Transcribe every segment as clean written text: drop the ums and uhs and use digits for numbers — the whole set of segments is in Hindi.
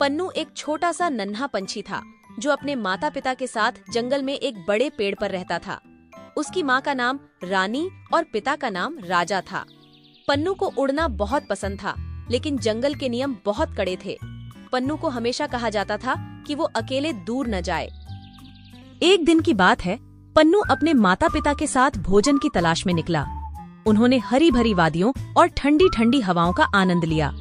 पन्नू एक छोटा सा नन्हा पंछी था जो अपने माता पिता के साथ जंगल में एक बड़े पेड़ पर रहता था। उसकी माँ का नाम रानी और पिता का नाम राजा था। पन्नू को उड़ना बहुत पसंद था, लेकिन जंगल के नियम बहुत कड़े थे। पन्नू को हमेशा कहा जाता था कि वो अकेले दूर न जाए। एक दिन की बात है, पन्नू अपने माता पिता के साथ भोजन की तलाश में निकला। उन्होंने हरी भरी वादियों और ठंडी ठंडी हवाओं का आनंद लिया।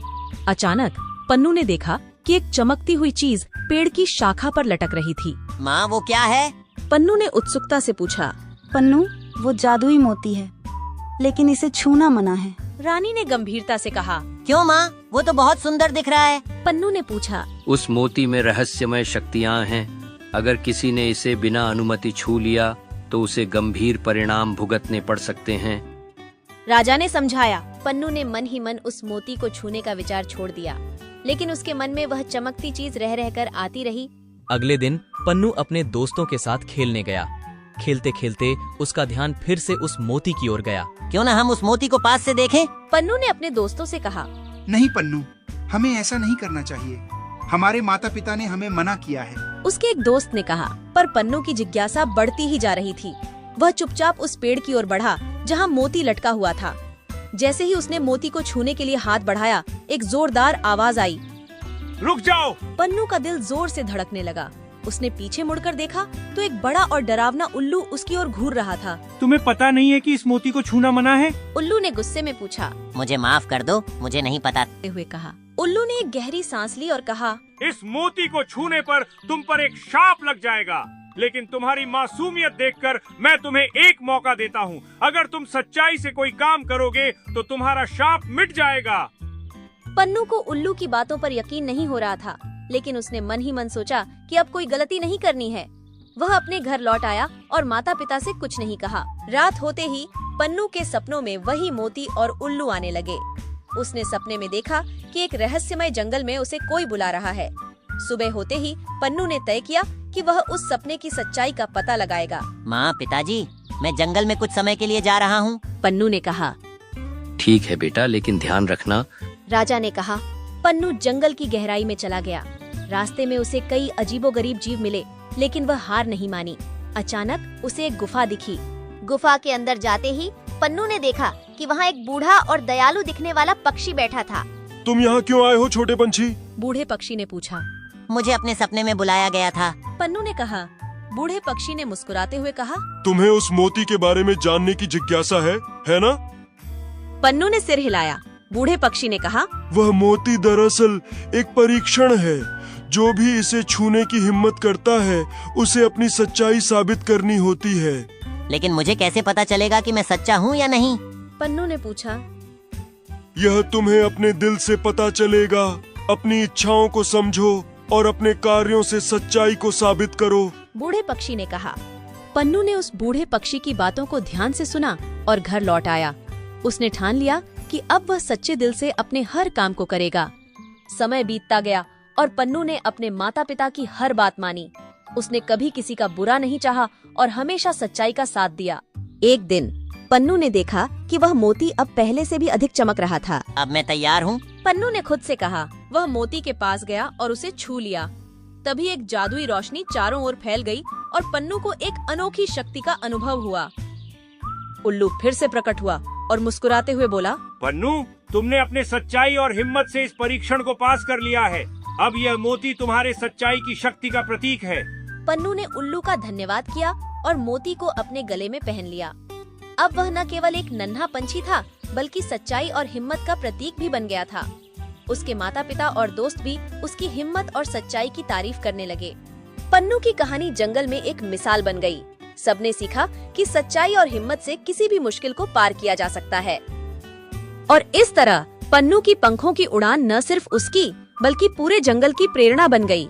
अचानक पन्नू ने देखा कि एक चमकती हुई चीज पेड़ की शाखा पर लटक रही थी। माँ, वो क्या है? पन्नू ने उत्सुकता से पूछा। पन्नू, वो जादुई मोती है, लेकिन इसे छूना मना है। रानी ने गंभीरता से कहा। क्यों माँ? वो तो बहुत सुंदर दिख रहा है। पन्नू ने पूछा। उस मोती में रहस्यमय शक्तियाँ हैं। अगर किसी ने इसे बिना अनुमति छू लिया तो उसे गंभीर परिणाम भुगतने पड़ सकते हैं। राजा ने समझाया। पन्नू ने मन ही मन उस मोती को छूने का विचार छोड़ दिया, लेकिन उसके मन में वह चमकती चीज रह रहकर आती रही। अगले दिन पन्नू अपने दोस्तों के साथ खेलने गया। खेलते खेलते उसका ध्यान फिर से उस मोती की ओर गया। क्यों न हम उस मोती को पास से देखें? पन्नू ने अपने दोस्तों से कहा। नहीं पन्नू, हमें ऐसा नहीं करना चाहिए। हमारे माता पिता ने हमें मना किया है। उसके एक दोस्त ने कहा। पर पन्नू की जिज्ञासा बढ़ती ही जा रही थी। वह चुपचाप उस पेड़ की ओर बढ़ा जहाँ मोती लटका हुआ था। जैसे ही उसने मोती को छूने के लिए हाथ बढ़ाया, एक जोरदार आवाज आई। रुक जाओ! पन्नू का दिल जोर से धड़कने लगा। उसने पीछे मुड़कर देखा तो एक बड़ा और डरावना उल्लू उसकी ओर घूर रहा था। तुम्हें पता नहीं है कि इस मोती को छूना मना है? उल्लू ने गुस्से में पूछा। मुझे माफ कर दो, मुझे नहीं पता। हुए कहा। उल्लू ने एक गहरी सांस ली और कहा। इस मोती को छूने पर तुम पर एक शाप लग जाएगा, लेकिन तुम्हारी मासूमियत देखकर मैं तुम्हें एक मौका देता हूँ। अगर तुम सच्चाई से कोई काम करोगे तो तुम्हारा शाप मिट जाएगा। पन्नू को उल्लू की बातों पर यकीन नहीं हो रहा था, लेकिन उसने मन ही मन सोचा कि अब कोई गलती नहीं करनी है। वह अपने घर लौट आया और माता पिता से कुछ नहीं कहा। रात होते ही पन्नू के सपनों में वही मोती और उल्लू आने लगे। उसने सपने में देखा कि एक रहस्यमय जंगल में उसे कोई बुला रहा है। सुबह होते ही पन्नू ने तय किया कि वह उस सपने की सच्चाई का पता लगाएगा। माँ, पिताजी, मैं जंगल में कुछ समय के लिए जा रहा हूँ। पन्नू ने कहा। ठीक है बेटा, लेकिन ध्यान रखना। राजा ने कहा। पन्नू जंगल की गहराई में चला गया। रास्ते में उसे कई अजीबोगरीब जीव मिले, लेकिन वह हार नहीं मानी। अचानक उसे एक गुफा दिखी। गुफा के अंदर जाते ही पन्नू ने देखा कि वहाँ एक बूढ़ा और दयालु दिखने वाला पक्षी बैठा था। तुम यहाँ क्यों आए हो छोटे पंछी? बूढ़े पक्षी ने पूछा। मुझे अपने सपने में बुलाया गया था। पन्नू ने कहा। बूढ़े पक्षी ने मुस्कुराते हुए कहा। तुम्हें उस मोती के बारे में जानने की जिज्ञासा है ना? पन्नू ने सिर हिलाया। बूढ़े पक्षी ने कहा। वह मोती दरअसल एक परीक्षण है। जो भी इसे छूने की हिम्मत करता है, उसे अपनी सच्चाई साबित करनी होती है। लेकिन मुझे कैसे पता चलेगा कि मैं सच्चा हूँ या नहीं? पन्नू ने पूछा। यह तुम्हें अपने दिल से पता चलेगा। अपनी इच्छाओं को समझो और अपने कार्यों से सच्चाई को साबित करो। बूढ़े पक्षी ने कहा। पन्नू ने उस बूढ़े पक्षी की बातों को ध्यान से सुना और घर लौट आया। उसने ठान लिया कि अब वह सच्चे दिल से अपने हर काम को करेगा। समय बीतता गया और पन्नू ने अपने माता पिता की हर बात मानी। उसने कभी किसी का बुरा नहीं चाहा और हमेशा सच्चाई का साथ दिया। एक दिन पन्नू ने देखा कि वह मोती अब पहले से भी अधिक चमक रहा था। अब मैं तैयार हूँ। पन्नू ने खुद से कहा। वह मोती के पास गया और उसे छू लिया। तभी एक जादुई रोशनी चारों ओर फैल गई और पन्नू को एक अनोखी शक्ति का अनुभव हुआ। उल्लू फिर से प्रकट हुआ और मुस्कुराते हुए बोला। पन्नू, तुमने अपने सच्चाई और हिम्मत से इस परीक्षण को पास कर लिया है। अब यह मोती तुम्हारे सच्चाई की शक्ति का प्रतीक है। पन्नू ने उल्लू का धन्यवाद किया और मोती को अपने गले में पहन लिया। अब वह न केवल एक नन्हा पंछी था, बल्कि सच्चाई और हिम्मत का प्रतीक भी बन गया था। उसके माता पिता और दोस्त भी उसकी हिम्मत और सच्चाई की तारीफ करने लगे। पन्नू की कहानी जंगल में एक मिसाल बन गई। सबने सीखा कि सच्चाई और हिम्मत से किसी भी मुश्किल को पार किया जा सकता है। और इस तरह पन्नू की पंखों की उड़ान न सिर्फ उसकी, बल्कि पूरे जंगल की प्रेरणा बन गई।